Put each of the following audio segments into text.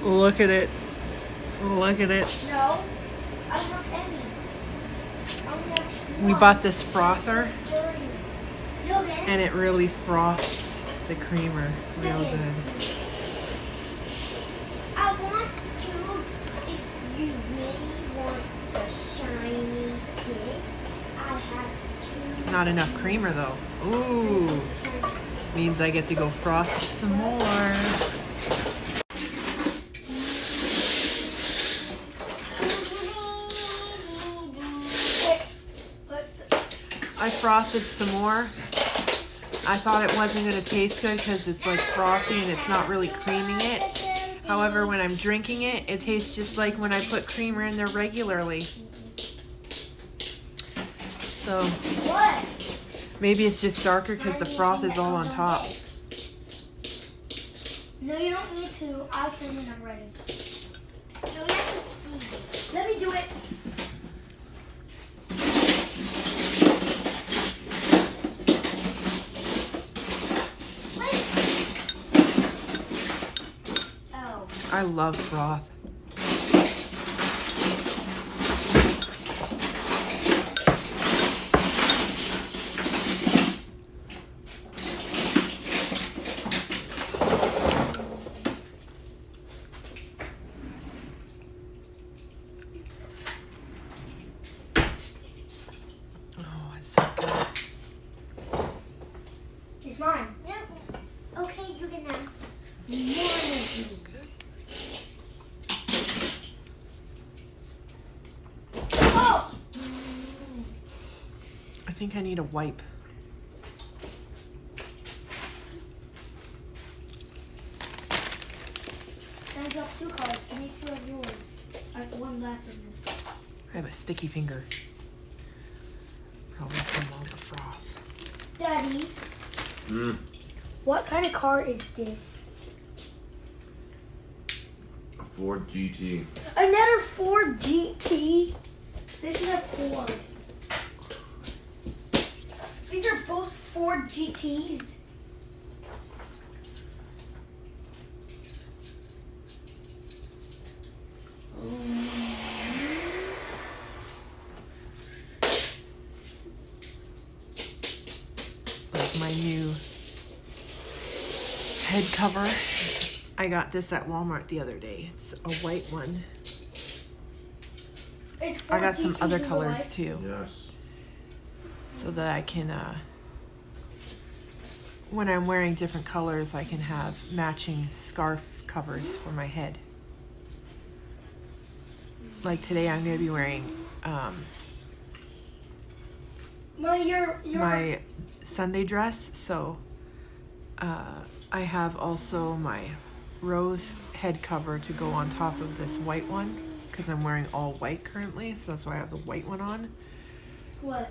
Look at it. Look at it. No, I don't have any. I only have We one. bought this frother, Dirty. Look at and it really froths the creamer real good. I want to, if you really want the shiny bit, I have to. Not enough creamer though. Ooh, means I get to go froth some more. I frothed some more. I thought it wasn't going to taste good because it's like frothy and it's not really creaming it. However, when I'm drinking it, it tastes just like when I put creamer in there regularly. So What? maybe it's just darker because the froth is all on top. No, you don't need to. I can when I'm ready. No, you have to see. Let me do it. Oh. I love froth. Oh, it's so good. It's mine. Yep. Okay, you can have more of these. Oh! I think I need a wipe. I got 2 cards. Give me 2 of yours. I have 1 glass of them. I have a sticky finger. Probably from all the froth. Daddy, what kind of car is this? A Ford GT. Another Ford GT? This is a Ford. These are both Ford GTs. Like my new head cover. I got this at Walmart the other day. It's a white one. It's I got some GTs other in real colors life. too, Yes. so that I can, when I'm wearing different colors, I can have matching scarf covers for my head. Like today, I'm going to be wearing my Sunday dress, so I have also my rose head cover to go on top of this white one because I'm wearing all white currently, so that's why I have the white one on. What?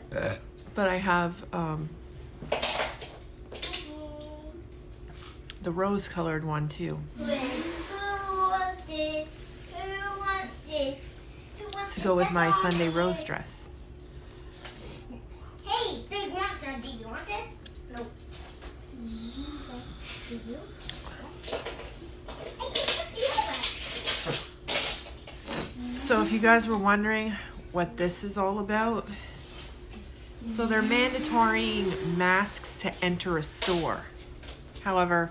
But I have the rose colored one too Who wants this? Who wants this? Who wants to go with this? my That's all. Sunday rose dress. Hey, big monster, do you want this? No. Do you? So if you guys were wondering what this is all about, so they're mandatory masks to enter a store. However,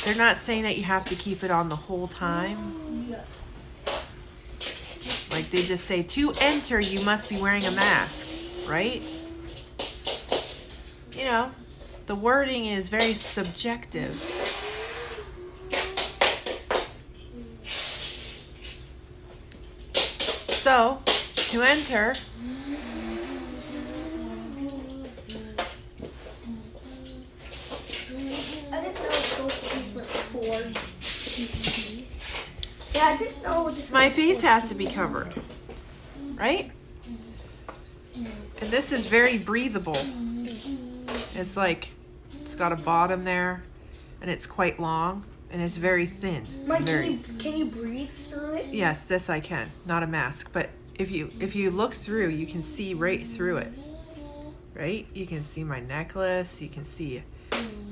they're not saying that you have to keep it on the whole time. Yeah. Like they just say to enter you must be wearing a mask, right? You know, the wording is very subjective. So, to enter, I didn't know those things were Ford GTs. Yeah, I didn't know this my was face Ford. has to be covered, right? And this is very breathable. It's like, it's got a bottom there, and it's quite long, and it's very thin. Mike, Very. can you breathe through it? Yes, this I can. Not a mask, but if you look through, you can see right through it. Right? You can see my necklace, you can see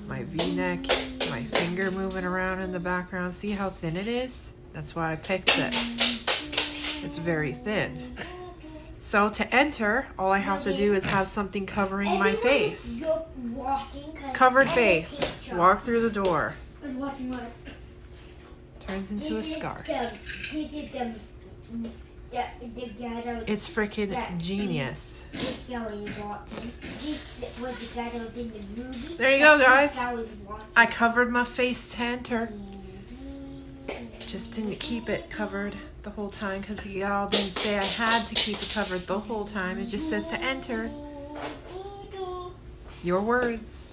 my V-neck, my finger moving around in the background. See how thin it is? That's why I picked this. It's very thin. So to enter, all I have to do is have something covering my face. Covered face. Walk through the door. I was watching what? Turns into a scarf. This is the ghetto. It's freaking genius. This guy was watching. This was the guy that was in the movie. There you go, guys. This guy was watching. I covered my face to enter. Just didn't keep it covered the whole time because y'all didn't say I had to keep it covered the whole time. It just says to enter. Your words.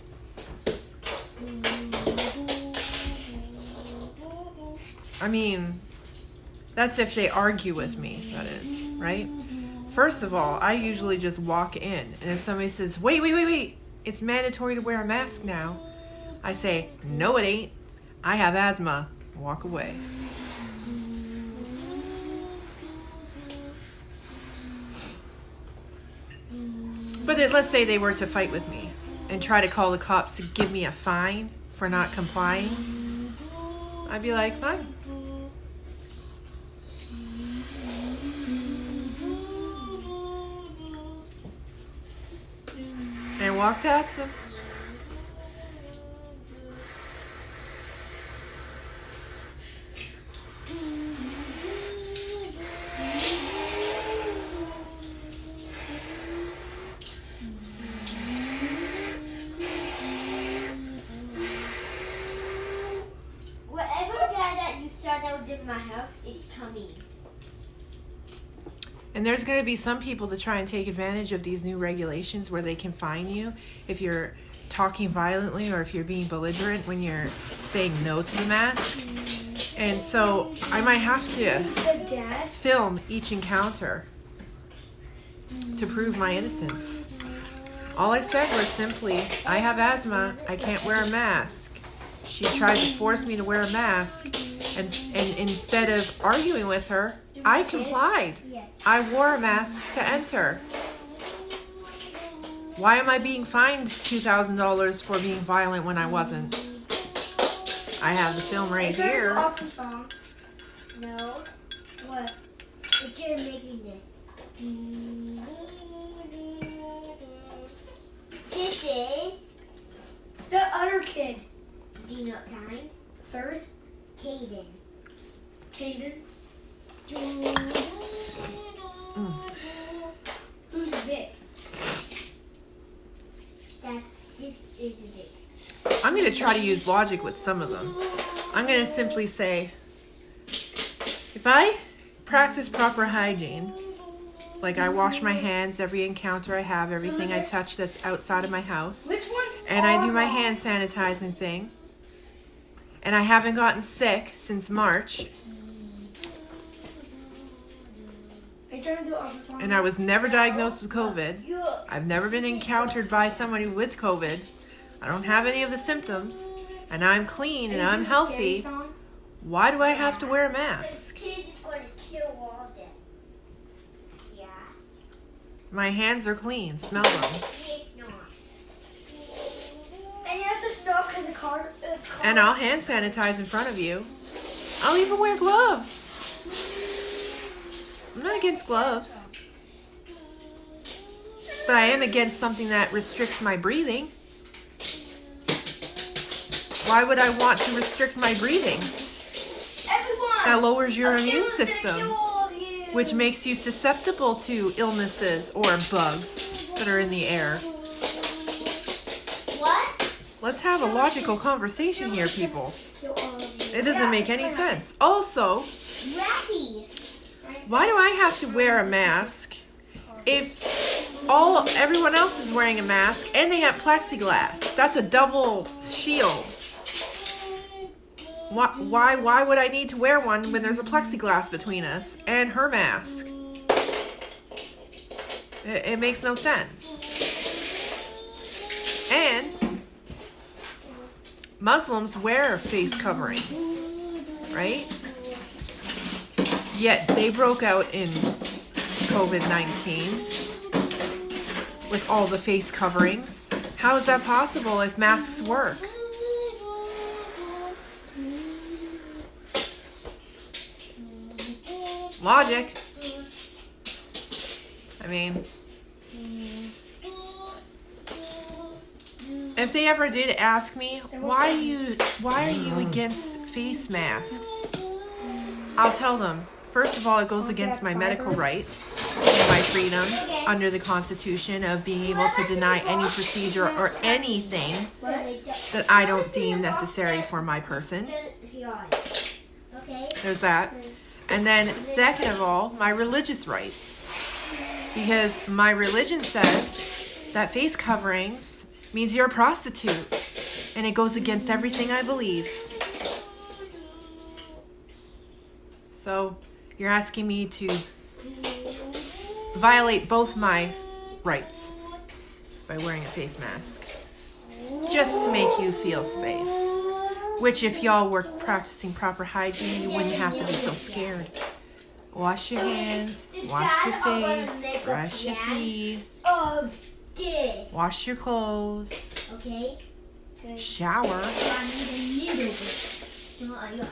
I mean, that's if they argue with me, that is, right? First of all, I usually just walk in, and if somebody says, wait, it's mandatory to wear a mask now, I say, no it ain't, I have asthma, walk away. But let's say they were to fight with me and try to call the cops to give me a fine for not complying, I'd be like, fine. And walk past them. Whatever guy that you saw that was in my house is coming. And there's going to be some people to try and take advantage of these new regulations where they can fine you if you're talking violently or if you're being belligerent when you're saying no to the mask. And so I might have to film each encounter to prove my innocence. All I said was simply, I have asthma, I can't wear a mask. She tried to force me to wear a mask, and instead of arguing with her, I complied. I wore a mask to enter. Why am I being fined $2,000 for being violent when I wasn't? I have the film right here. Awesome song. No. What? But you're making this. This is the other kid. Do you know what kind? Third? Caden. Who's Vic? This is Vic. I'm going to try to use logic with some of them. I'm going to simply say, if I practice proper hygiene, like I wash my hands every encounter I have, everything I touch that's outside of my house, and I do my hand sanitizing thing, and I haven't gotten sick since March, and I was never diagnosed with COVID, I've never been encountered by somebody with COVID, I don't have any of the symptoms, and I'm clean and I'm healthy, why do I have to wear a mask? This kid is going to kill all of them. Yeah. My hands are clean, smell them. It's not. And he has to stop because the car. And I'll hand sanitize in front of you. I'll even wear gloves. I'm not against gloves. But I am against something that restricts my breathing. Why would I want to restrict my breathing? Everyone! That lowers your immune system, which makes you susceptible to illnesses or bugs that are in the air. What? Let's have a logical conversation here, people. It doesn't make any sense. Also, Rappy. why do I have to wear a mask if everyone else is wearing a mask and they have plexiglass? That's a double shield. Why would I need to wear one when there's a plexiglass between us and her mask? It makes no sense. And Muslims wear face coverings, right? Yet they broke out in COVID-19 with all the face coverings. How is that possible if masks work? Logic. I mean, if they ever did ask me, why are you against face masks? I'll tell them, first of all, it goes against my medical rights and my freedoms under the Constitution of being able to deny any procedure or anything that I don't deem necessary for my person. There's that. And then second of all, my religious rights. Because my religion says that face coverings means you're a prostitute. And it goes against everything I believe. So you're asking me to violate both my rights by wearing a face mask. Just to make you feel safe. Which if y'all were practicing proper hygiene, you wouldn't have to be so scared. Wash your hands, wash your face, brush your teeth, wash your clothes, Okay. shower. I need a little bit.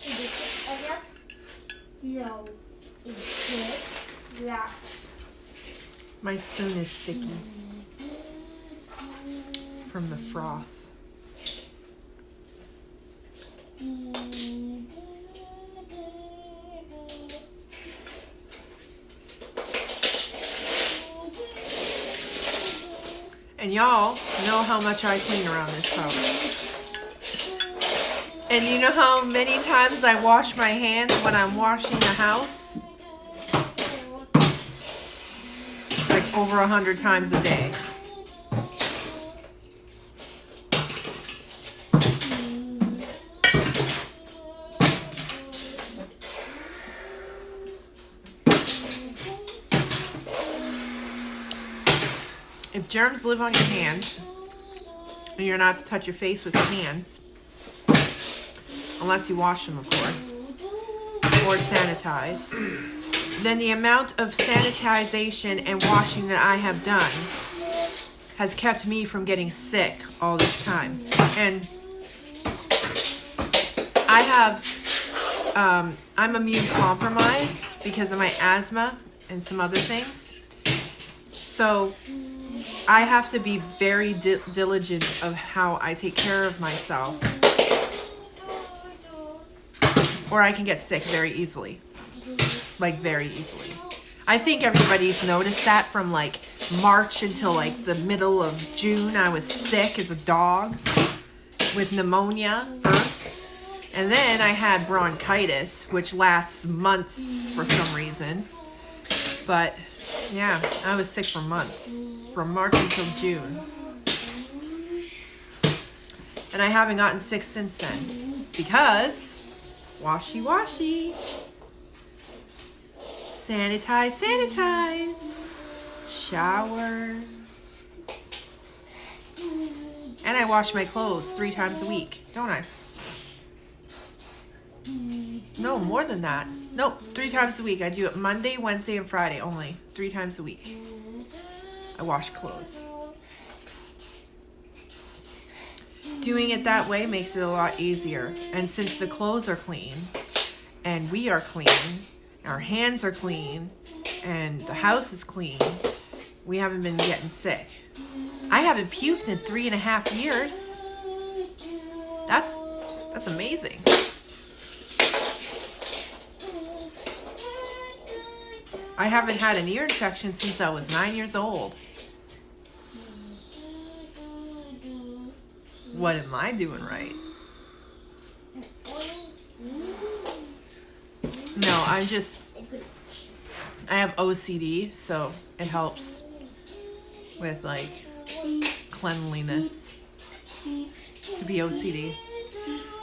Is it enough? No. Is it that? My spoon is sticky from the froth. And y'all know how much I clean around this house. And you know how many times I wash my hands when I'm washing the house? Like over 100 times a day. If germs live on your hands, and you're not to touch your face with your hands, unless you wash them, of course, or sanitize, then the amount of sanitization and washing that I have done has kept me from getting sick all this time. And I have, I'm immune compromised because of my asthma and some other things. So I have to be very diligent of how I take care of myself, or I can get sick very easily, like very easily. I think everybody's noticed that from like March until like the middle of June. I was sick as a dog with pneumonia first, and then I had bronchitis, which lasts months for some reason. But yeah, I was sick for months. From March until June. And I haven't gotten sick since then. Because washy washy. Sanitize, sanitize. Shower. And I wash my clothes 3 times a week, don't I? No, more than that. Nope, 3 times a week. I do it Monday, Wednesday, and Friday only. 3 times a week. I wash clothes. Doing it that way makes it a lot easier. And since the clothes are clean, and we are clean, our hands are clean, and the house is clean, we haven't been getting sick. I haven't puked in 3.5 years. That's amazing. I haven't had an ear infection since I was 9 years old. What am I doing right? No, I have OCD, so it helps with like cleanliness to be OCD.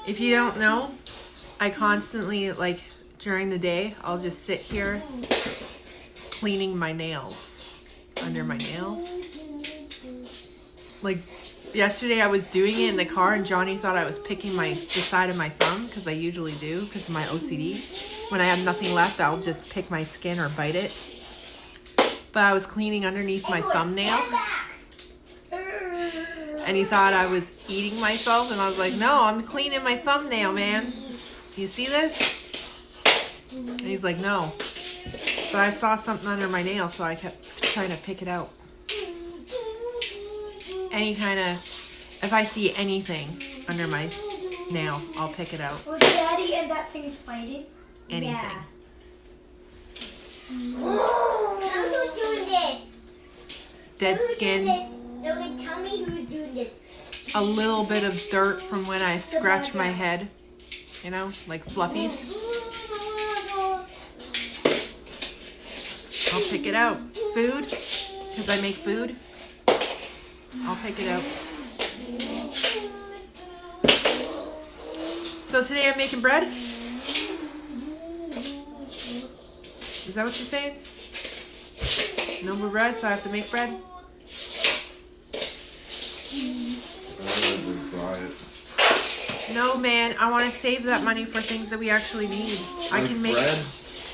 If you don't know, I constantly, like during the day, I'll just sit here cleaning my nails, under my nails. Like yesterday I was doing it in the car and Johnny thought I was picking the side of my thumb, because I usually do because of my OCD. When I have nothing left, I'll just pick my skin or bite it. But I was cleaning underneath my thumbnail. And he thought I was eating myself, and I was like, no, I'm cleaning my thumbnail, man. You see this? And he's like, no. But I saw something under my nail, so I kept trying to pick it out. Any kind of, if I see anything under my nail, I'll pick it out. Was Daddy and that thing is fighting? Anything. Yeah. Tell me who's doing this. Dead Who's skin. doing this? No, tell me who's doing this. A little bit of dirt from when I scratched my head. You know, like fluffies. I'll pick it out. Food, because I make food. I'll pick it out. So today I'm making bread. Is that what you're saying? No more bread, so I have to make bread? Just buy it. No, man. I want to save that money for things that we actually need. I can make... bread?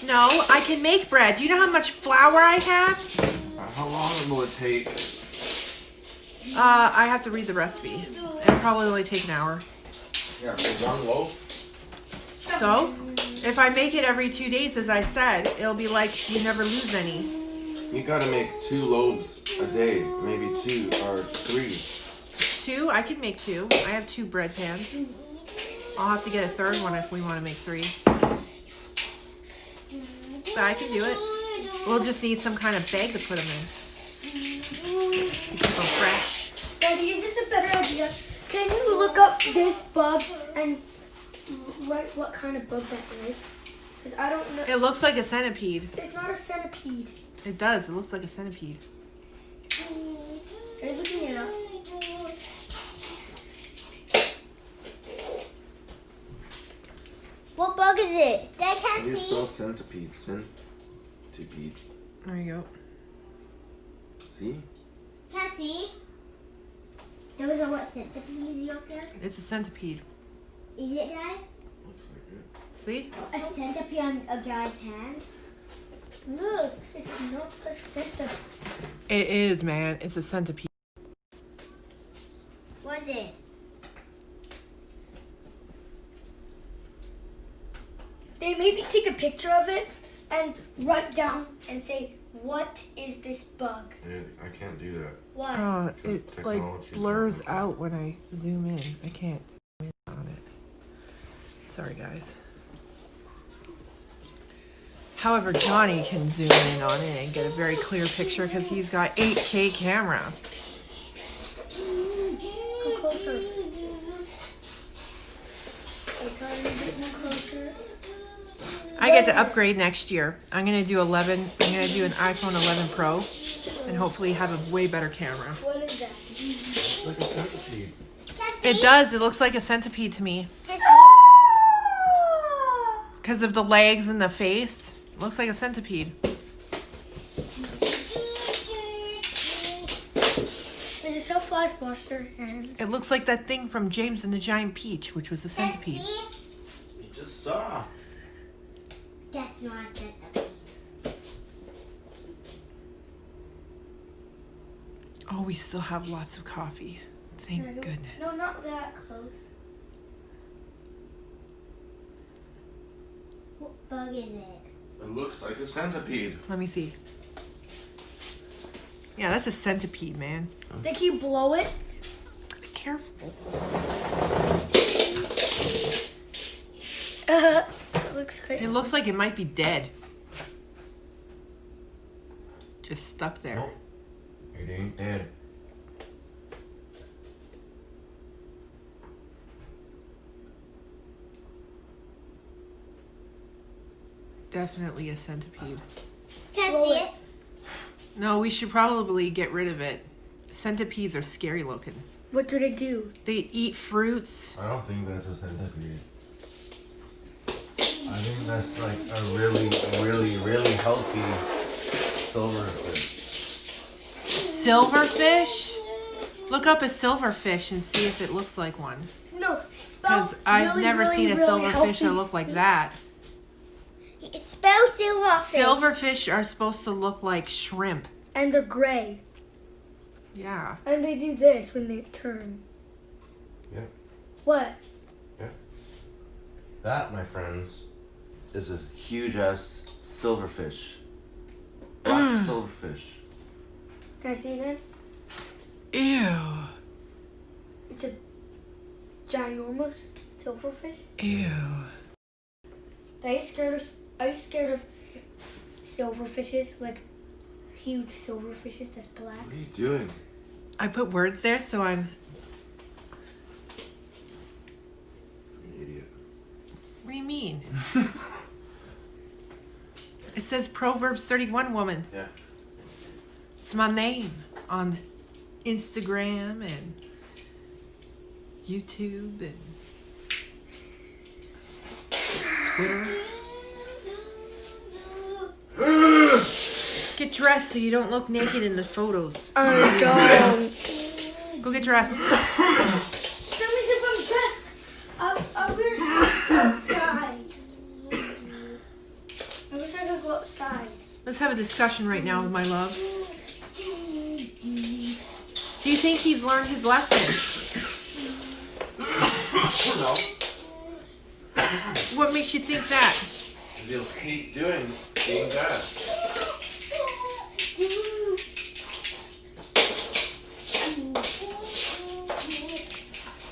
No, I can make bread. Do you know how much flour I have? How long will it take? I have to read the recipe. It'll probably only take an hour. Yeah, for one loaf? So, if I make it every 2 days, as I said, it'll be like you never lose any. You gotta make 2 loaves a day, maybe 2 or 3. 2? I can make 2. I have 2 bread pans. I'll have to get a third one if we want to make 3. But I can do it. We'll just need some kind of bag to put them in. To keep them fresh. Daddy, is this a better idea? Can you look up this bug and write what kind of bug that is? Because I don't know. It looks like a centipede. It's not a centipede. It does. It looks like a centipede. Are you looking it up? What bug is it? I How can't do you see. spell centipede? Centipede. There you go. See? Can't see. Those are what centipedes you up there? It's a centipede. Is it, Dad? Looks like it. See? A centipede on a guy's hand? Look, it's not a centipede. It is, man. It's a centipede. What is it? They maybe take a picture of it and write down and say, what is this bug? I can't do that. Why? Oh, Because it like technology's blurs not like out when I zoom in. I can't zoom in on it. Sorry, guys. However, Johnny can zoom in on it and get a very clear picture because he's got 8K camera. Go closer. Go try to get more closer. I get to upgrade next year. I'm gonna do 11. I'm gonna do an iPhone 11 Pro, and hopefully have a way better camera. What is that? It's like a centipede. It does. It looks like a centipede to me Can't see. because of the legs and the face. It looks like a centipede. Is this how flies wash their hands? It looks like that thing from James and the Giant Peach, which was a Can't centipede. see. You just saw. That's not a centipede. Oh, we still have lots of coffee. Thank I don't- goodness. No, not that close. What bug is it? It looks like a centipede. Let me see. Yeah, that's a centipede, man. Think you blow it? Be careful. It looks crazy. It looks like it might be dead. Just stuck there. Nope. It ain't dead. Definitely a centipede. Can't Blow see it. it. No, we should probably get rid of it. Centipedes are scary looking. What do they do? They eat fruits. I don't think that's a centipede. I think that's like a really healthy silverfish. Silverfish? Look up a silverfish and see if it looks like one. No, spell Because I've really, never really, seen a really silverfish healthy that look like that. Spell silverfish. Silverfish are supposed to look like shrimp. And they're gray. Yeah. And they do this when they turn. Yeah. What? That, my friends, is a huge ass silverfish. Black silverfish. Can I see again? Ew. It's a ginormous silverfish. Ew. Are you scared of silverfishes? Like huge silverfishes that's black? What are you doing? I put words there so I'm... You're an idiot. What do you mean? It says Proverbs 31 woman. Yeah. It's my name on Instagram and YouTube and Twitter. Get dressed so you don't look naked in the photos. I don't. Go get dressed. Tell me if I'm dressed. I wish outside. I wish I could go outside. Let's have a discussion right now, my love. Do you think he's learned his lesson? No. What makes you think that? He'll keep being bad.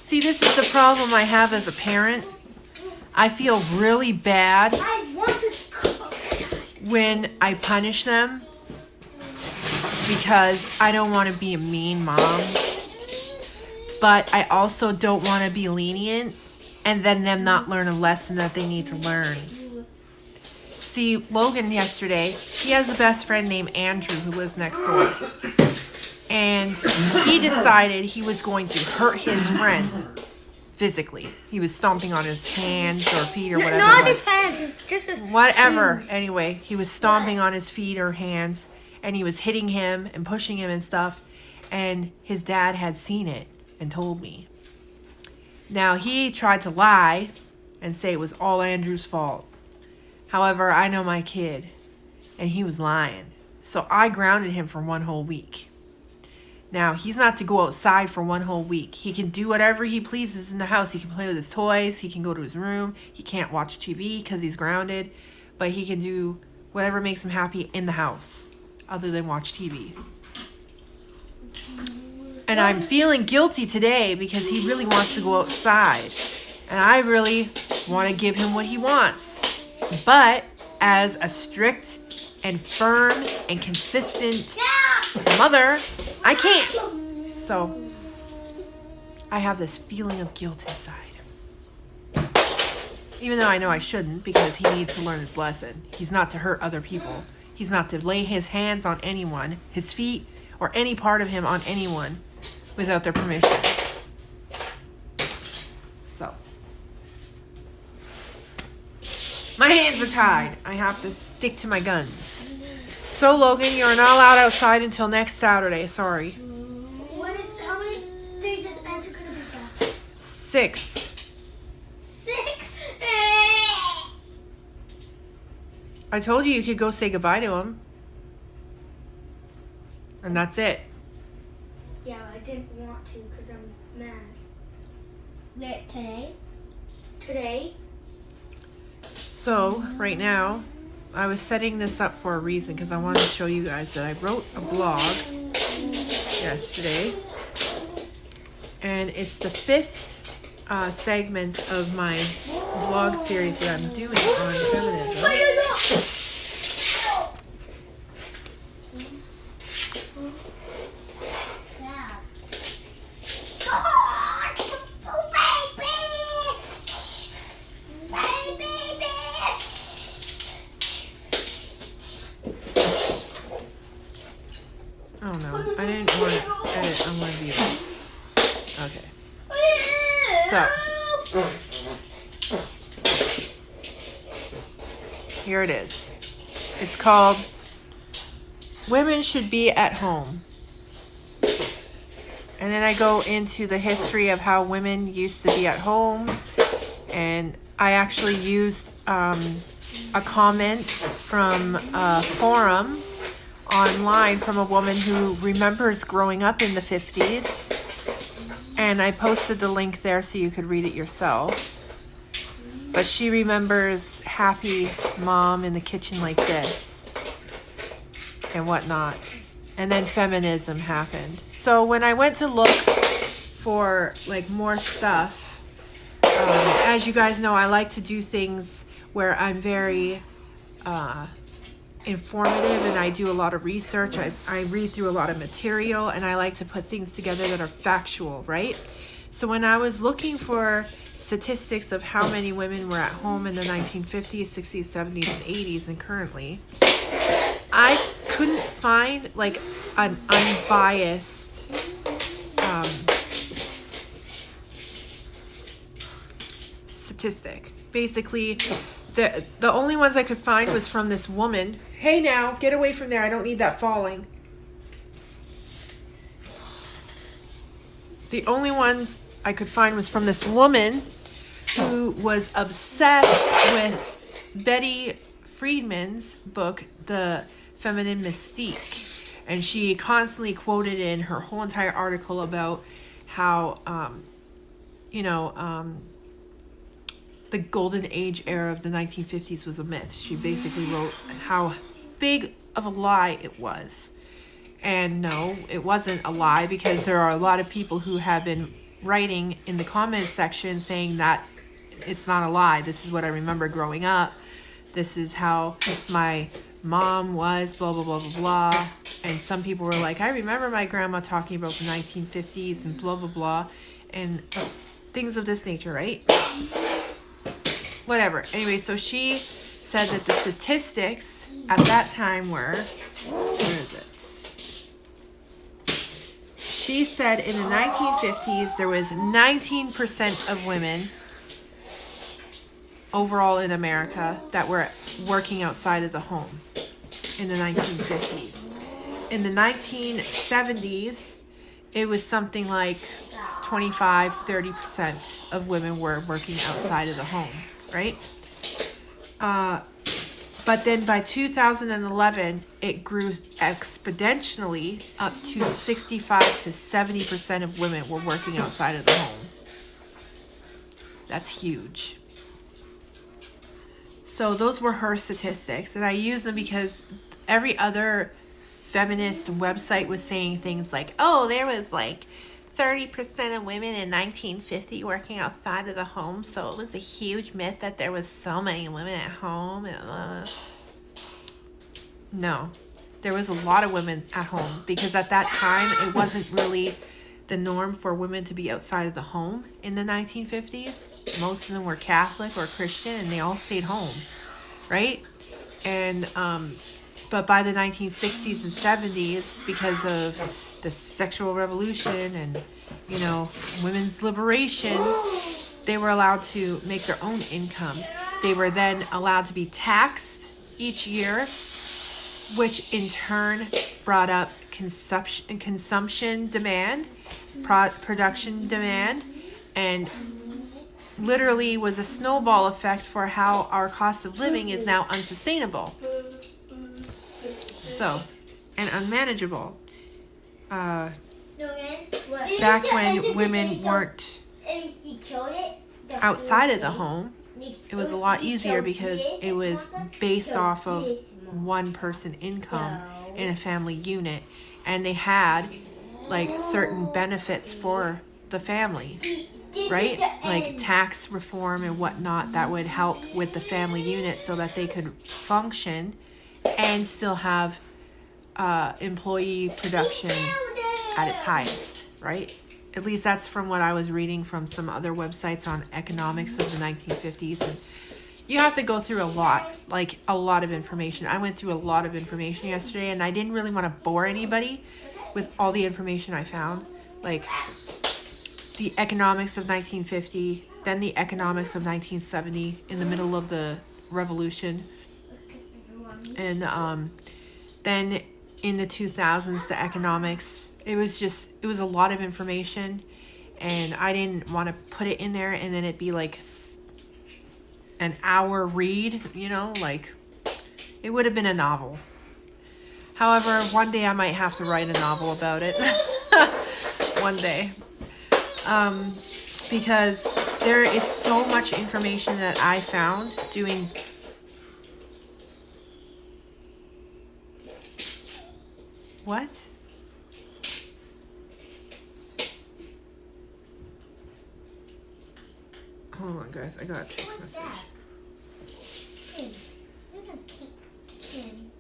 See, this is the problem I have as a parent. I feel really bad I want to go outside. when I punish them because I don't want to be a mean mom. But I also don't want to be lenient and then them not learn a lesson that they need to learn. See, Logan yesterday, he has a best friend named Andrew who lives next door. And he decided he was going to hurt his friend physically. He was stomping on his hands or feet or whatever. Not it was. his hands, it's just his Whatever. shoes. Anyway, he was stomping on his feet or hands, and he was hitting him and pushing him and stuff. And his dad had seen it and told me. Now, he tried to lie and say it was all Andrew's fault. However, I know my kid, and he was lying. So I grounded him for 1 whole week. Now, he's not to go outside for 1 whole week. He can do whatever he pleases in the house. He can play with his toys. He can go to his room. He can't watch TV because he's grounded. But he can do whatever makes him happy in the house other than watch TV. And I'm feeling guilty today because he really wants to go outside. And I really want to give him what he wants. But as a strict and firm and consistent mother, I can't. So I have this feeling of guilt inside. Even though I know I shouldn't because he needs to learn his lesson. He's not to hurt other people. He's not to lay his hands on anyone, his feet, or any part of him on anyone without their permission. So. My hands are tied. I have to stick to my guns. So, Logan, you're not allowed outside until next Saturday. Sorry. How many days is Andrew gonna be back? 6. 6? I told you could go say goodbye to him. And that's it. Yeah, I didn't want to because I'm mad. Wait, today? Today? So, right now, I was setting this up for a reason because I wanted to show you guys that I wrote a blog yesterday. And it's the 5th segment of my vlog series that I'm doing on feminism. Oh no, I didn't want to edit on one view. Okay. So, here it is. It's called Women Should Be at Home. And then I go into the history of how women used to be at home. And I actually used a comment from a forum online from a woman who remembers growing up in the 50s. And I posted the link there so you could read it yourself. But she remembers happy mom in the kitchen like this and whatnot. And then feminism happened. So when I went to look for like more stuff, as you guys know, I like to do things where I'm very informative and I do a lot of research. I read through a lot of material and I like to put things together that are factual, right? So when I was looking for statistics of how many women were at home in the 1950s, 60s, 70s, and 80s and currently, I couldn't find like an unbiased statistic. Basically, the only ones I could find was from this woman. Hey now, get away from there. I don't need that falling. The only ones I could find was from this woman who was obsessed with Betty Friedman's book, The Feminine Mystique. And she constantly quoted in her whole entire article about how, the golden age era of the 1950s was a myth. She basically wrote how big of a lie it was. And no, it wasn't a lie, because there are a lot of people who have been writing in the comments section saying that it's not a lie. This is what I remember growing up. This is how my mom was, blah, blah, blah, blah, blah. And some people were like, I remember my grandma talking about the 1950s and blah, blah, blah. And things of this nature, right? Whatever. Anyway, so she said that the statistics at that time were, where is it? She said in the 1950s there was 19% of women overall in America that were working outside of the home in the 1950s. In the 1970s, it was something like 25-30% of women were working outside of the home, right? But then by 2011, it grew exponentially up to 65 to 70% of women were working outside of the home. That's huge. So those were her statistics, and I use them because every other feminist website was saying things like, oh, there was like 30% of women in 1950 working outside of the home, so it was a huge myth that there was so many women at home. No, there was a lot of women at home, because at that time it wasn't really the norm for women to be outside of the home in the 1950s. Most of them were Catholic or Christian, and they all stayed home, right? And but by the 1960s and 70s, because of the sexual revolution and, you know, women's liberation, they were allowed to make their own income. They were then allowed to be taxed each year, which in turn brought up consumption demand, production demand, and literally was a snowball effect for how our cost of living is now unsustainable. So, and unmanageable. Back when women weren't outside of the home, it was a lot easier because it was based off of one person income in a family unit, and they had like certain benefits for the family, right? Like tax reform and whatnot that would help with the family unit so that they could function and still have employee production at its highest, right? At least that's from what I was reading from some other websites on economics of the 1950s. And you have to go through a lot of information. I went through a lot of information yesterday, and I didn't really want to bore anybody with all the information I found. Like the economics of 1950, then the economics of 1970 in the middle of the revolution. And then in the 2000s, the economics. It was a lot of information, and I didn't want to put it in there and then it'd be like an hour read, you know, like it would have been a novel. However, one day I might have to write a novel about it. One day. Because there is so much information that I found doing. What? Hold on, guys. I got a text message. Hey, you're gonna kick him.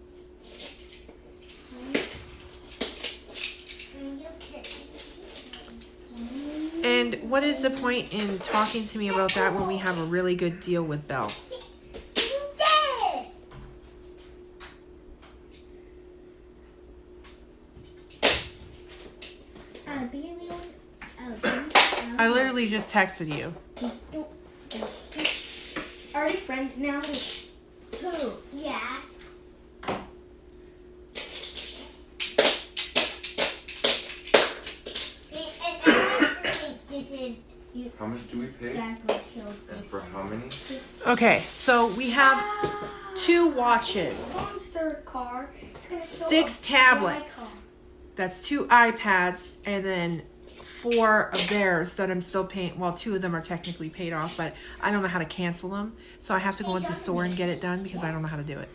And what is the point in talking to me about that when we have a really good deal with Belle? I literally just texted you. Are we friends now? Who? Yeah. How much do we pay? And for how many? Okay, so we have 2 watches, Monster car. It's gonna show 6 a tablets, that's 2 iPads, and then 4 of theirs that I'm still paying. Well, 2 of them are technically paid off, but I don't know how to cancel them, so I have to go into the store and get it done because I don't know how to do it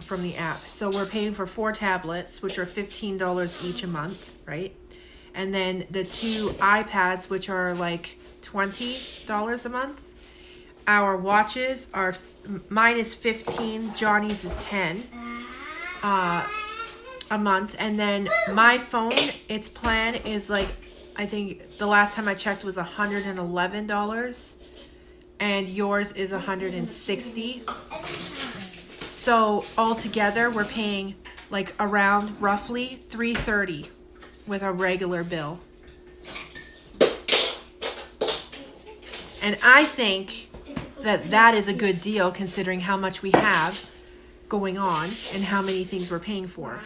from the app. So we're paying for 4 tablets, which are $15 each a month, right? And then the 2 iPads, which are like $20 a month. Our watches are, mine is 15, Johnny's is 10 a month. And then my phone, its plan is like, I think the last time I checked was $111. And yours is $160. So altogether, we're paying like around roughly $330 with a regular bill. And I think that that is a good deal considering how much we have going on and how many things we're paying for.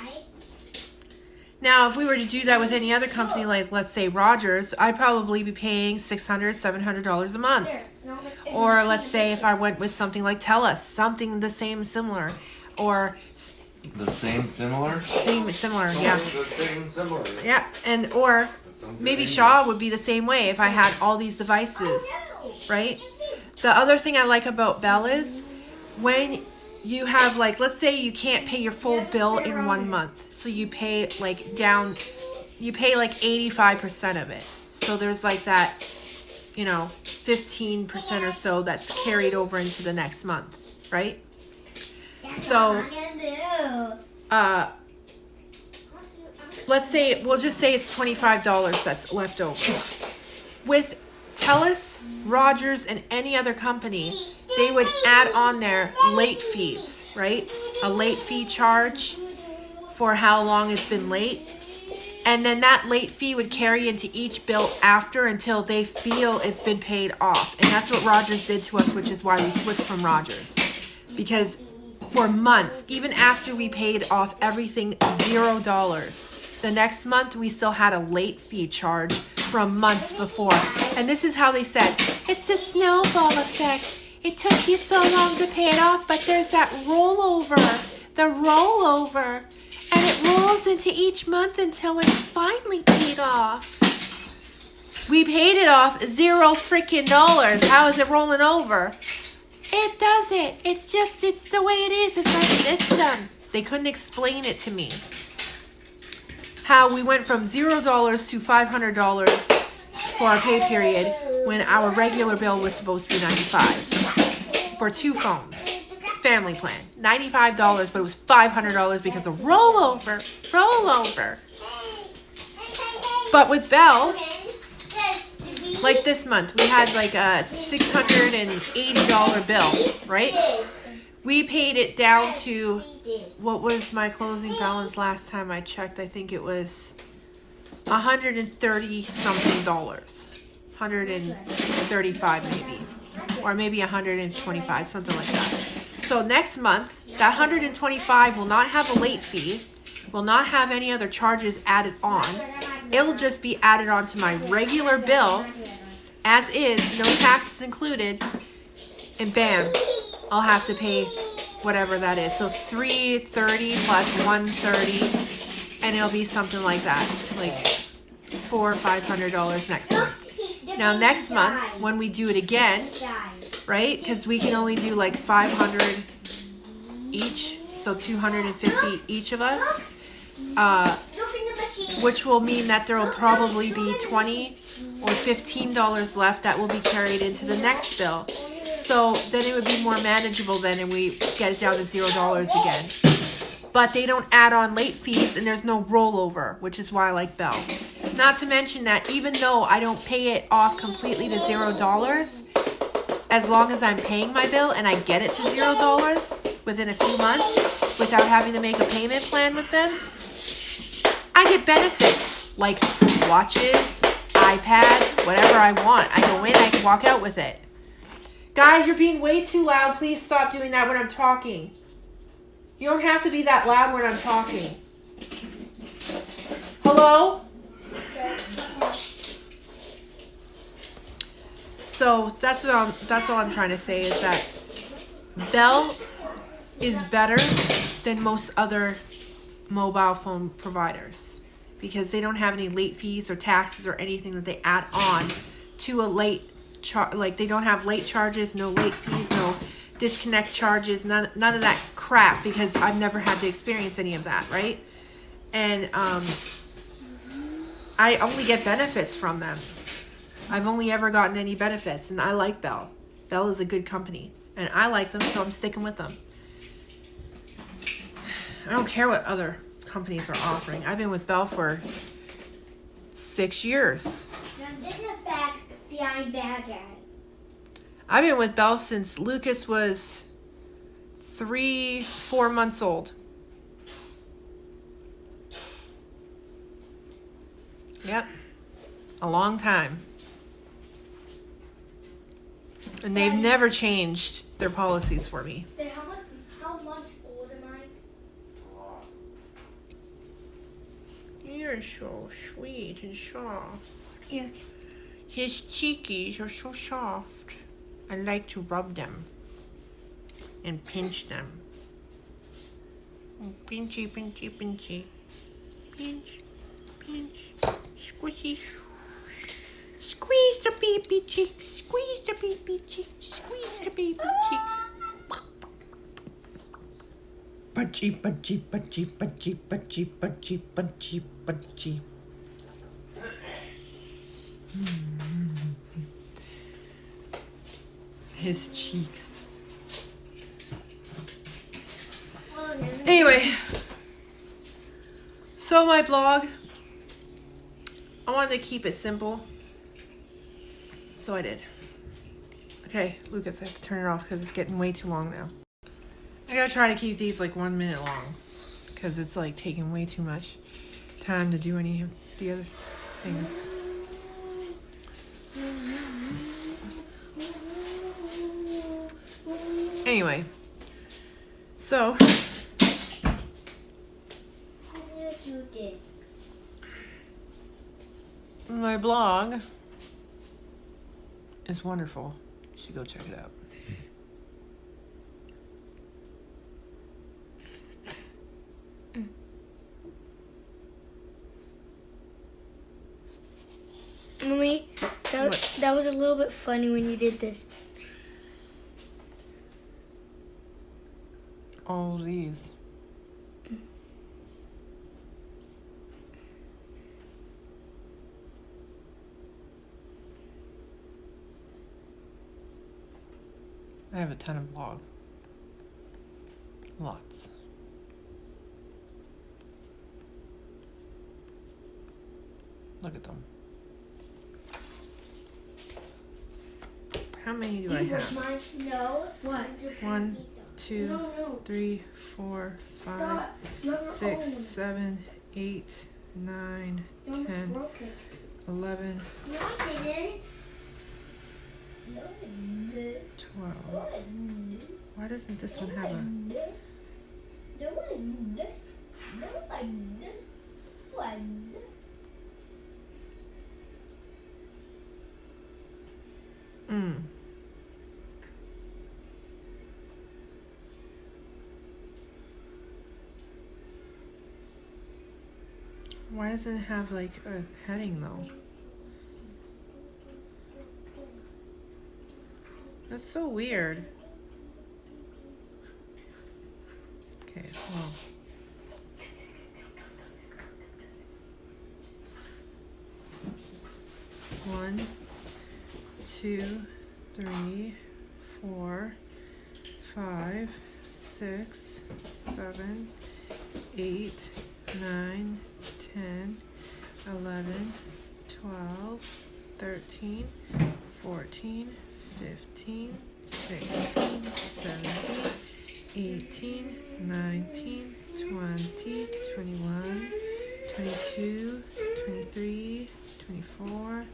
Now, if we were to do that with any other company, like let's say Rogers, I'd probably be paying $600, $700 a month. Or let's say if I went with something like TELUS, something the same, similar, or The same similar? similar, yeah. The same similar. Yeah, and or maybe Shaw would be the same way if I had all these devices, right? The other thing I like about Bell is when you have like, let's say you can't pay your full bill in 1 month, so you pay like down, you pay like 85% of it. So there's like that, 15% or so that's carried over into the next month, right? So, let's say, we'll just say it's $25 that's left over. With TELUS, Rogers, and any other company, they would add on their late fees, right? A late fee charge for how long it's been late. And then that late fee would carry into each bill after until they feel it's been paid off. And that's what Rogers did to us, which is why we switched from Rogers. Because for months, even after we paid off everything $0, the next month we still had a late fee charge from months before. And this is how they said, it's a snowball effect. It took you so long to pay it off, but there's that rollover, the rollover. And it rolls into each month until it's finally paid off. We paid it off $0 freaking. How is it rolling over? It doesn't. It's the way it is. It's like this done. They couldn't explain it to me. How we went from $0 to $500 for our pay period when our regular bill was supposed to be $95 for 2 phones. Family plan. $95, but it was $500 because of rollover. But with Bell, like this month, we had like a $680 bill, right? We paid it down to, what was my closing balance last time I checked? I think it was $130 something, $135 maybe, or maybe $125, something like that. So next month, that $125 will not have a late fee, will not have any other charges added on. It'll just be added on to my regular bill, as is, no taxes included, and bam, I'll have to pay whatever that is. So $330 plus $130, and it'll be something like that, like $400 or $500 next month. Now next month, when we do it again, right? Because we can only do like 500 each, so 250 each of us. Which will mean that there will probably be $20 or $15 left that will be carried into the next bill. So then it would be more manageable then, and we get it down to $0 again. But they don't add on late fees, and there's no rollover, which is why I like Bell. Not to mention that even though I don't pay it off completely to $0, as long as I'm paying my bill and I get it to $0 within a few months without having to make a payment plan with them, I get benefits like watches, iPads, whatever I want. I go in, I can walk out with it. Guys, you're being way too loud. Please stop doing that when I'm talking. You don't have to be that loud when I'm talking. Hello? So that's all I'm trying to say is that Bell is better than most other mobile phone providers because they don't have any late fees or taxes or anything that they add on to a late like they don't have late charges, no late fees, no disconnect charges, none of that crap, because I've never had to experience any of that, right? And I only get benefits from them. I've only ever gotten any benefits, and I like Bell. Bell is a good company, and I like them, so I'm sticking with them. I don't care what other companies are offering. I've been with Bell for 6 years. I've been with Bell since Lucas was 3-4 months old. Yep. A long time. And they've never changed their policies for me. How much old am I? You're so sweet and soft. Yeah. His cheekies are so soft. I like to rub them and pinch them. Pinchy, pinchy, pinchy. Pinch, pinch, squishy. Squeeze the baby cheeks, squeeze the baby cheeks, squeeze the baby cheeks. Budgie, budgie, budgie, budgie, budgie, budgie, budgie, budgie. His cheeks. Anyway, so my blog, I wanted to keep it simple, so I did. Okay, Lucas, I have to turn it off because it's getting way too long now. I gotta try to keep these like 1 minute long because it's like taking way too much time to do any of the other things. Anyway, so How do you do this? my blog is wonderful. You should go check it out. Mommy, that was a little bit funny when you did this. All these. I have a ton of blog. Lots. Look at them. How many do I have? No. What? 1, 2, No. 3, 4, 5, Stop. You have your 6, own. 7, 8, 9, You almost 10, broke it. 11, No, I didn't. No, I didn't. 12. No, I didn't. Why doesn't this one have a... No, I didn't. No, I didn't. No, I didn't. Why does it have like a heading though? That's so weird. Okay, well. One, 2, 3, 4, 5, 6, 7, 8, 9, 10, 11, 12, 13, 14, 15, 16, 17, 18, 19, 20, 21, 22, 23, 24,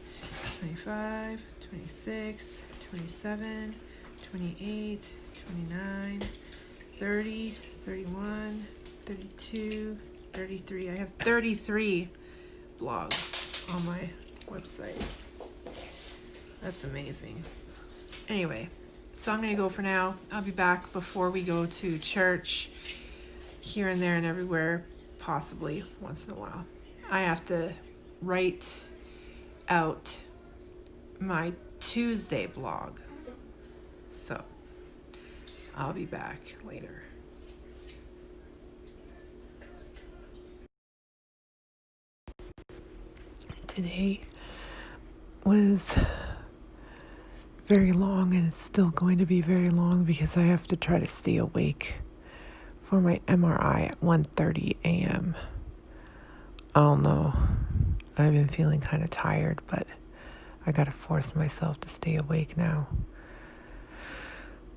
25, 26, 27, 28, 29, 30, 31, 32, 33. I have 33 blogs on my website. That's amazing. Anyway, so I'm going to go for now. I'll be back before we go to church here and there and everywhere, possibly once in a while. I have to write out my Tuesday blog. So I'll be back later. Today was very long, and it's still going to be very long because I have to try to stay awake for my MRI at 1:30 a.m. I don't know. I've been feeling kind of tired, but I gotta force myself to stay awake now.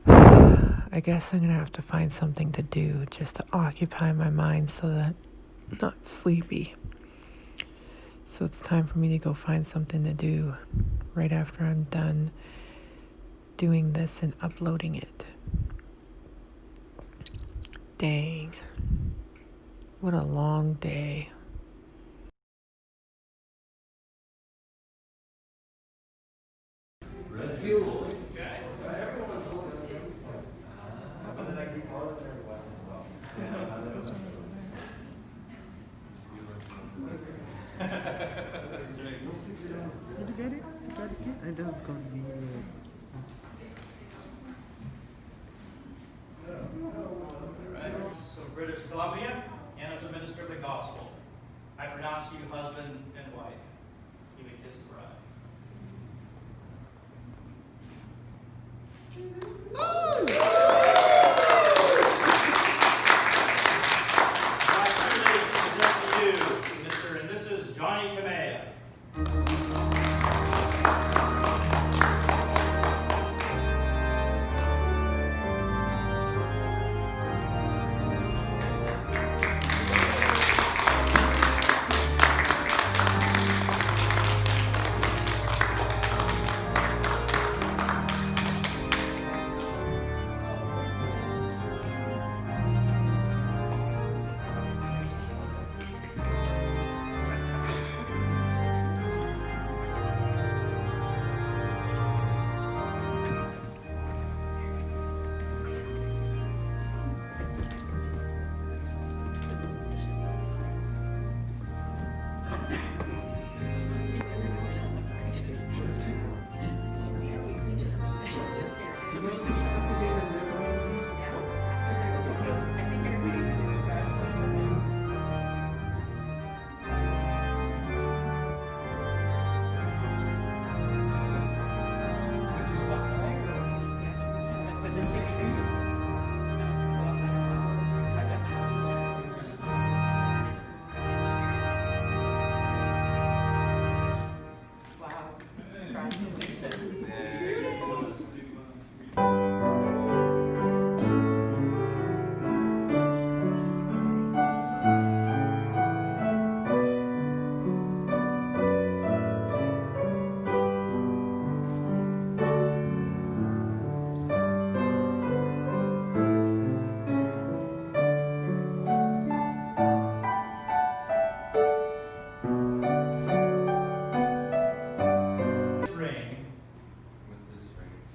I guess I'm gonna have to find something to do just to occupy my mind so that I'm not sleepy. So it's time for me to go find something to do right after I'm done doing this and uploading it. Dang. What a long day. Red fuel. Did you get it? You got it? I just got videos. So British Columbia, and as a minister of the gospel, I pronounce you husband and wife. You may kiss the bride. My privilege to present to you Mr. and Mrs. Jonny Kameya.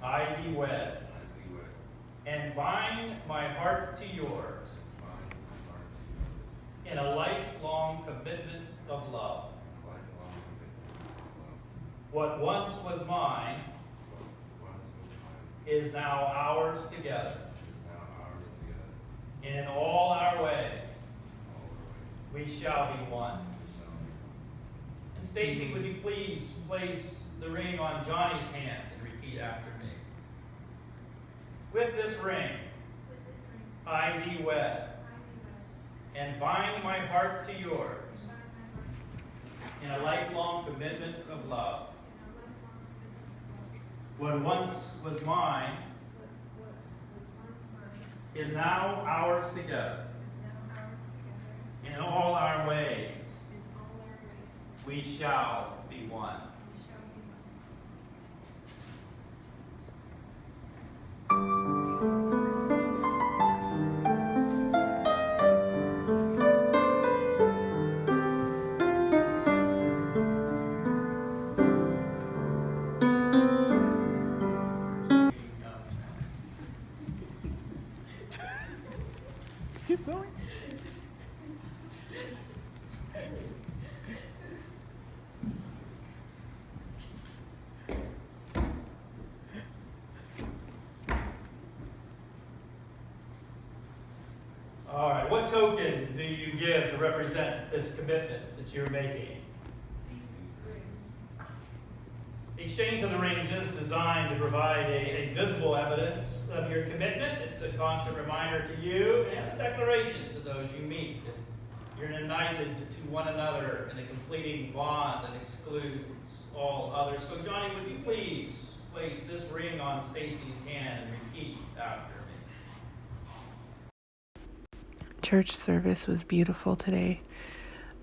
I be wed, and bind my heart to yours, in a lifelong commitment of love. What once was mine is now ours together. And in all our ways, we shall be one. And Stacee, would you please place the ring on Jonny's hand and repeat after me? With this ring, I thee wed, and bind my heart to yours in a lifelong commitment of love. What once was mine is now ours together. In all our ways, we shall be one. Keep going. All right, what tokens do you give to represent this commitment that you're making? The exchange of the rings is designed to provide a visible evidence of your commitment. It's a constant reminder to you and a declaration to those you meet that you're united to one another in a completing bond that excludes all others. So Jonny, would you please place this ring on Stacee's hand and repeat after me? Church service was beautiful today.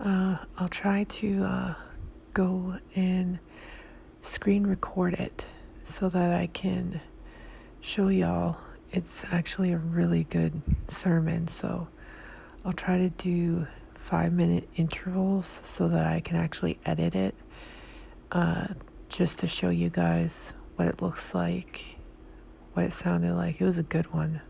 I'll try to go and screen record it so that I can show y'all. It's actually a really good sermon, so I'll try to do 5-minute intervals so that I can actually edit it, just to show you guys what it looks like, what it sounded like. It was a good one.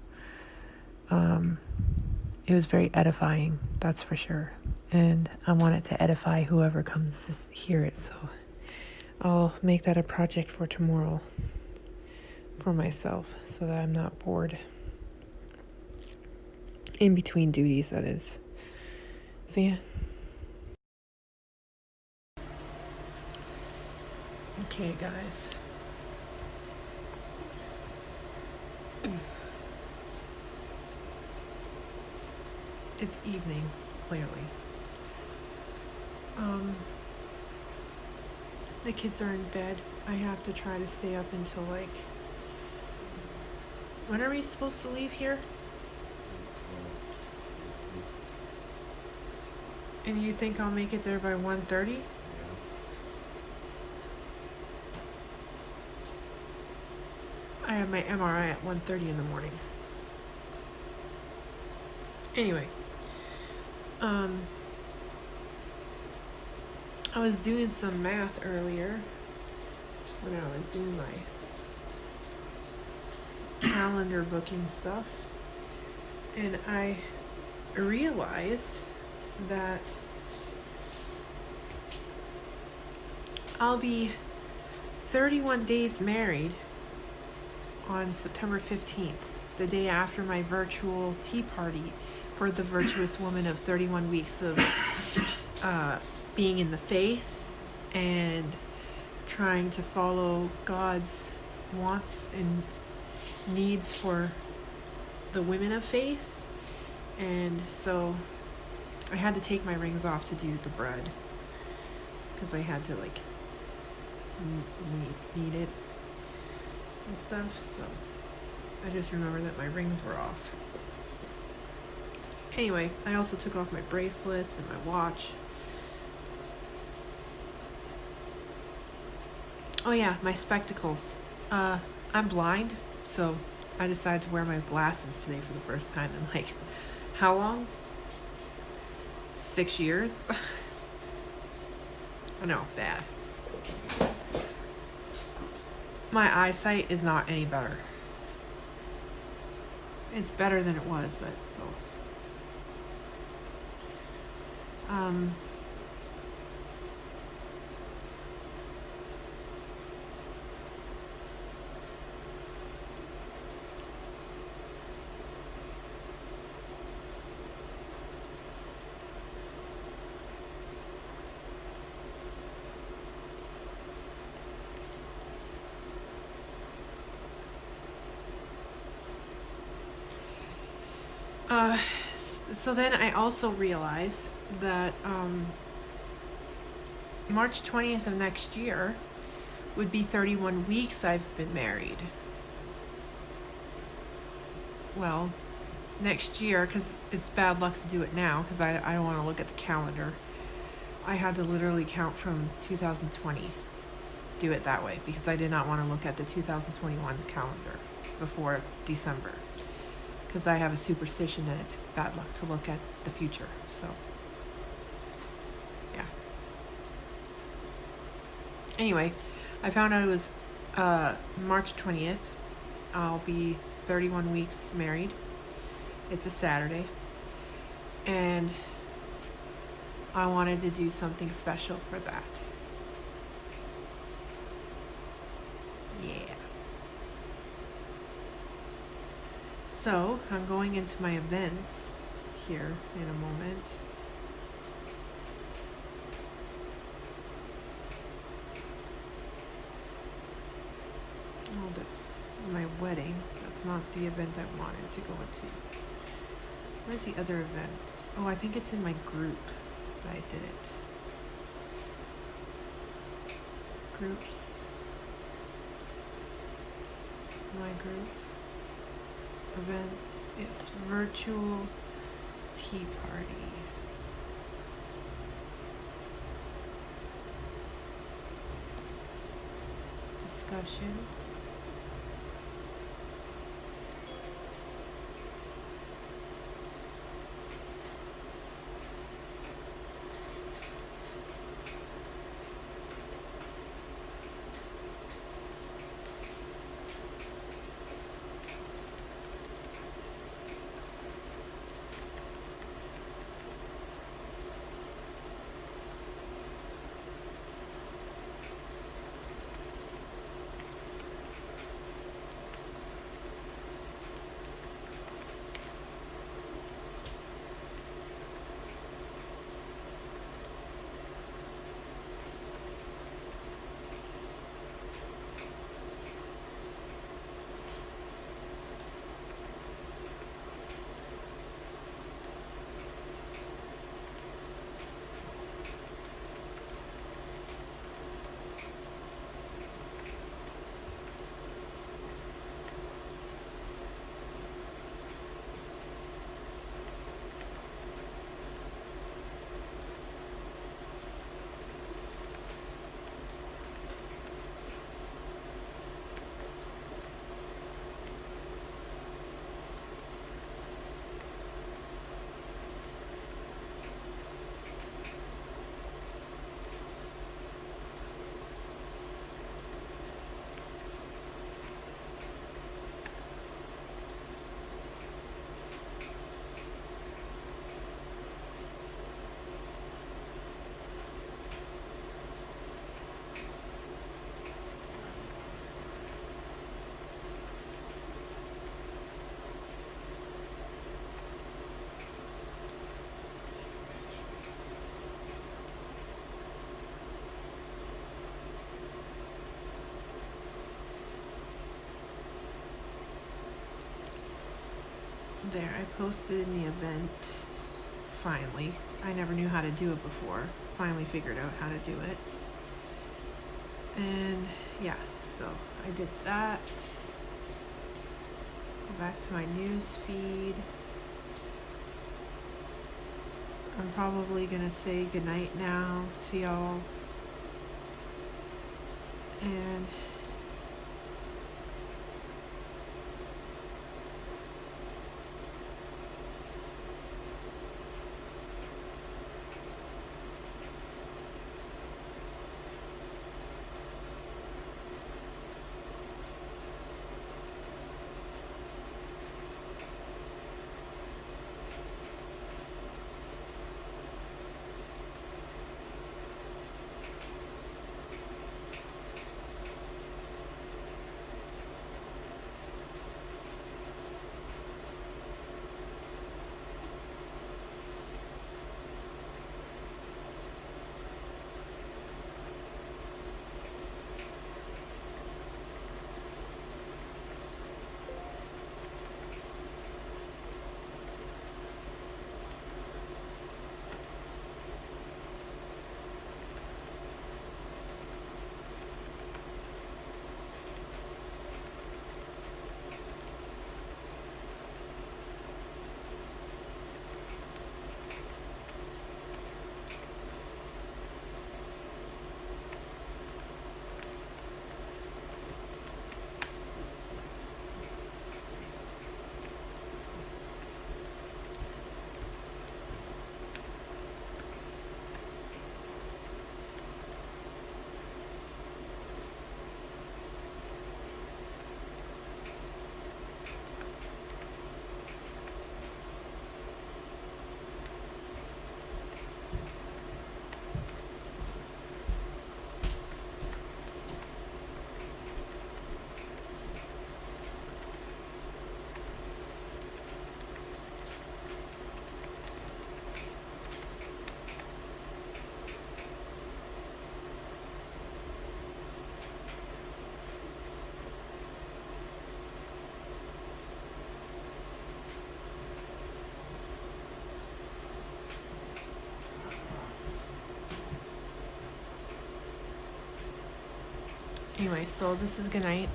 It was very edifying, that's for sure. And I want it to edify whoever comes to hear it, so I'll make that a project for tomorrow for myself so that I'm not bored. In between duties, that is. So yeah. Okay, guys. It's evening, clearly. The kids are in bed. I have to try to stay up until like... When are we supposed to leave here? And you think I'll make it there by 1:30? I have my MRI at 1:30 in the morning. Anyway. I was doing some math earlier when I was doing my calendar booking stuff, and I realized that I'll be 31 days married on September 15th, the day after my virtual tea party for the virtuous woman of 31 weeks of being in the faith and trying to follow God's wants and needs for the women of faith. And so I had to take my rings off to do the bread because I had to like knead it and stuff. So I just remembered that my rings were off. Anyway, I also took off my bracelets and my watch. Oh yeah, my spectacles. I'm blind, so I decided to wear my glasses today for the first time in like, how long? 6 years? I know, bad. My eyesight is not any better. It's better than it was, but still. Um, so then I also realized that March 20th of next year would be 31 weeks I've been married. Well, next year, because it's bad luck to do it now, because I don't want to look at the calendar. I had to literally count from 2020, do it that way, because I did not want to look at the 2021 calendar before December. Because I have a superstition and it's bad luck to look at the future, so yeah. Anyway, I found out it was March 20th. I'll be 31 weeks married. It's a Saturday. And I wanted to do something special for that. Yeah. So, I'm going into my events here in a moment. Oh, that's my wedding. That's not the event I wanted to go into. Where's the other event? Oh, I think it's in my group that I did it. Groups. My group. Events. Yes, virtual tea party. Discussion. There, I posted in the event, finally. I never knew how to do it before. Finally figured out how to do it. And yeah, so I did that. Go back to my news feed. I'm probably gonna say goodnight now to y'all. And Anyway, so this is good night.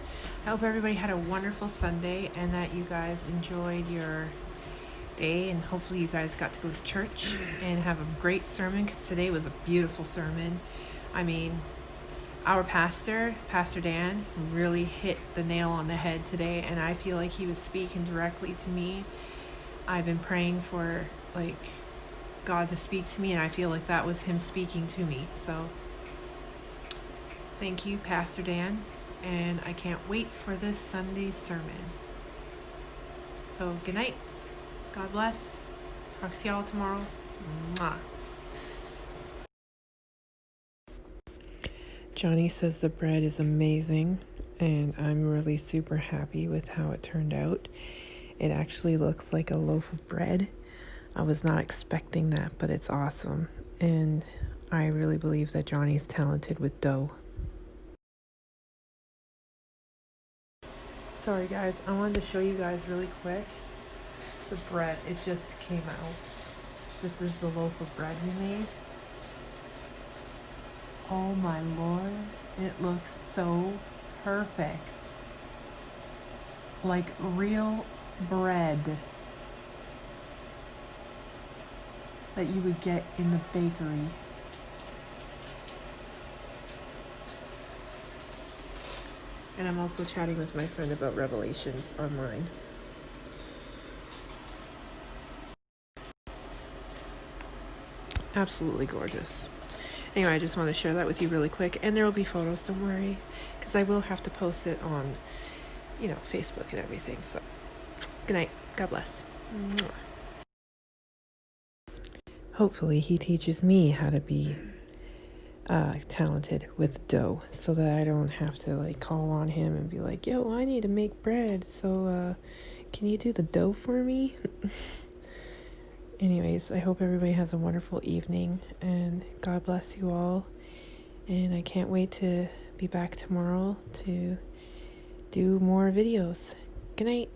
I hope everybody had a wonderful Sunday and that you guys enjoyed your day, and hopefully you guys got to go to church and have a great sermon, because today was a beautiful sermon. I mean, our pastor, Pastor Dan, really hit the nail on the head today, and I feel like he was speaking directly to me. I've been praying for like God to speak to me, and I feel like that was him speaking to me. So thank you, Pastor Dan, and I can't wait for this Sunday's sermon. So good night. God bless. Talk to y'all tomorrow. Mwah. Jonny says the bread is amazing, and I'm really super happy with how it turned out. It actually looks like a loaf of bread. I was not expecting that, but it's awesome. And I really believe that Jonny's talented with dough. Sorry guys, I wanted to show you guys really quick the bread. It just came out. This is the loaf of bread we made. Oh my Lord, it looks so perfect. Like real bread that you would get in the bakery. And I'm also chatting with my friend about Revelations online. Absolutely gorgeous. Anyway, I just want to share that with you really quick, and there will be photos, don't worry, because I will have to post it on, Facebook and everything. So, good night. God bless. Mwah. Hopefully, he teaches me how to be talented with dough, so that I don't have to call on him and be like, "Yo, I need to make bread. So, can you do the dough for me?" Anyways, I hope everybody has a wonderful evening, and God bless you all. And I can't wait to be back tomorrow to do more videos. Good night.